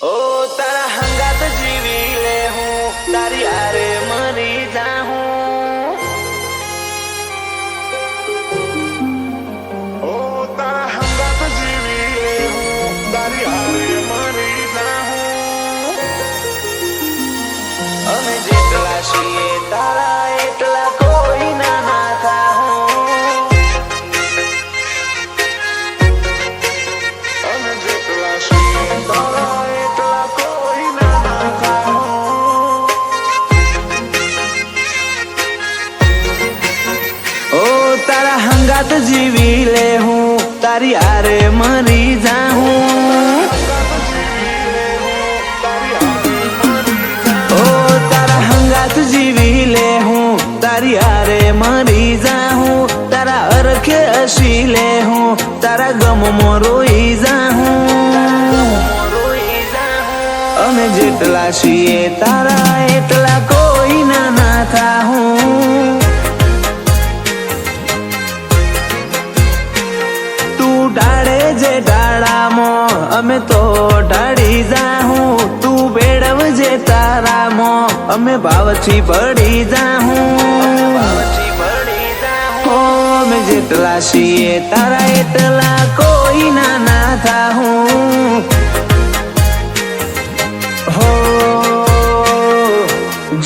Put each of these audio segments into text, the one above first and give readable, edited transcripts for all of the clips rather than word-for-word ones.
ओ तारा हंगात जीवी ले हूँ तारी आरे मरी जाऊँ ओ तारा हंगात जीवी ले हूँ तारी आरे मरी जाऊँ अमे जेटला છીએ तारा એટલા કોઈ ના था हूँ अमे जेटला છીએ तारा तारा हंगात जीवी ले हूँ तारी आरे मरी जाऊँ ओ तारा हंगात जीवी ले हूँ तारी आरे मरी जाऊँ तारा अरखे हसी ले हूँ तारा गम रोई जाऊँ अमे जेटला છીએ तारा એટલા કોઈ ના था हूँ डाड़े जे डाड़ा मो अमे तो डाड़ी जाहूं तू बेड़व जे तारा मो अमे भावची पड़ी जाहूं हो अमे जेटला છીએ तारा એટલા કોઈ ना था हूँ हो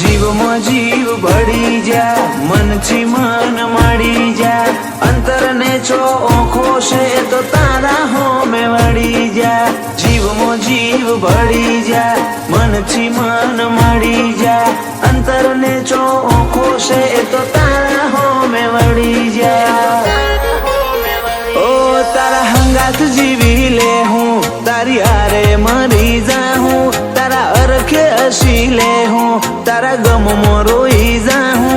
जीव मो जीव बड़ी जा मन छी मन मड़ी जा अंतर ने छो ओखो से तो तारा हो में वड़ी जा जीव मो जीव बड़ी जा मन छी मन मड़ी जा अंतर ने छो ओखो से तो तारा हो में वड़ी जा ओ तारा हंगात जीवी ले हूँ तारी आरे मरी जाऊँ तारा अरखे हसी ले हूँ तारा गम रोई जाऊँ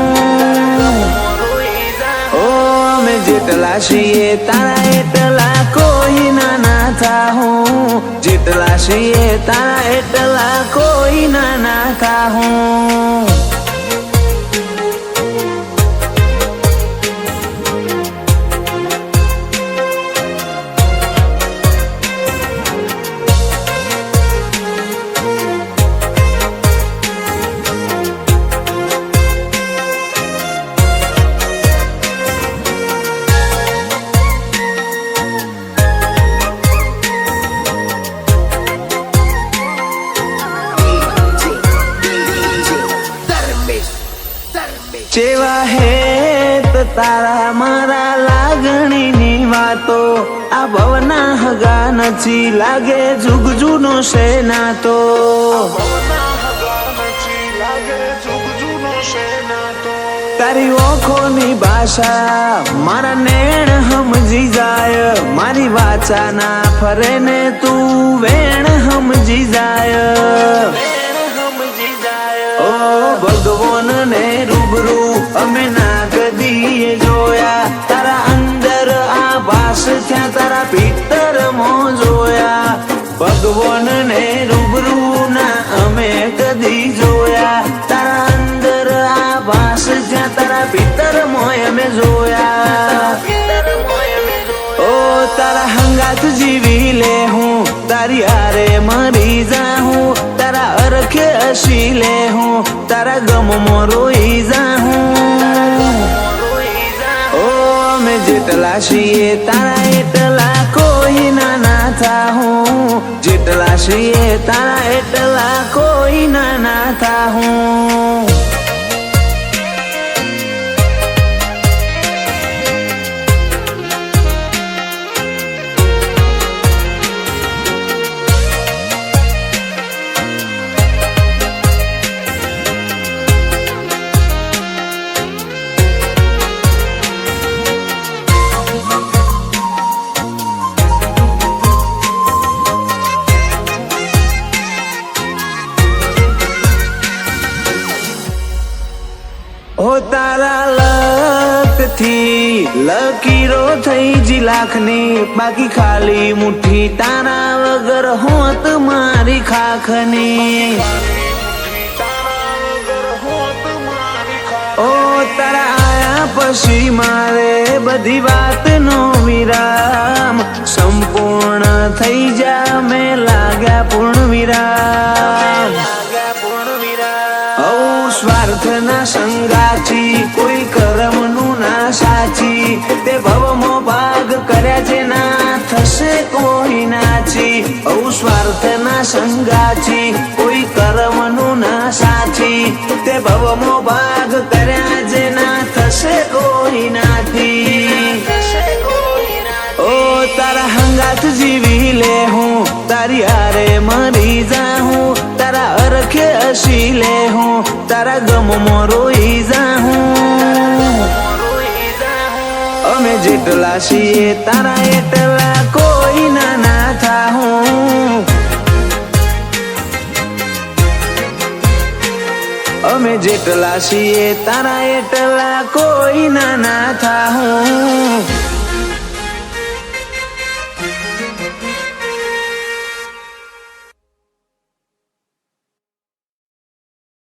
जेटला છીએ तारा એટલા કોઈ ના था हूँ जेटला છીએ तारा એટલા કોઈ ना था हूँ चेवा है तो तारा मारा लागणी नी वातो आ भवना हगा नची लागे जुग जूनो से नातो तारी ओखो नी भाषा मारा नेण समझी जाय मारी वाचा ना फरे ने तू वेण समझी जाय ओ भगवान ने रूबरू अमे ना कदीए जोया तारा अंदर आभास थया तारा भीतर मो जोया भगवान ने रूबरू ना अमे कदी जोया तारा अंदर आभास थया तारा भीतर मोय में जोया ओ तारा हंगात जीवी ले हूँ तारी आरे मरी जाऊँ तारा अरखे हसी ले हूँ तारा गम रोई जाऊँ ओ मैं जेटला છીએ तारा એટલા કોઈ ना था हूँ जेटला છીએ तारा એટલા કોઈ ना था हूँ ओ तारा लक थी लकीरो थई जी लाखनी बाकी खाली मुट्ठी तारा वगर होत मारी खाखनी ओ तारा आया पशी मारे बधी वात नो विराम संपूर्ण थई जा में लागे લાગ્યા પૂર્ણ વિરામ સ્વાર્થના સંગાચી કોઈ કર્મનું ના સાચી તે ભવમાં ભાગ કર્યા છે ના થશે કોઈ નાચી સ્વાર્થના સંગાચી કોઈ કર્મનું ના સાચી તે ભવમાં ભાગ કર્યા છે ના થશે કોઈ નાથી તારા હંગાત જીવી લે હું તારી હારે મરી જાઉં તારા અરખે હસી લે હું તારા ગમમાં રોઈ જાઉં અમે જેટલા છીએ તારા એટલા કોઈ ના થાઉં અમે જેટલા છીએ તારા એટલા કોઈ ના થાઉં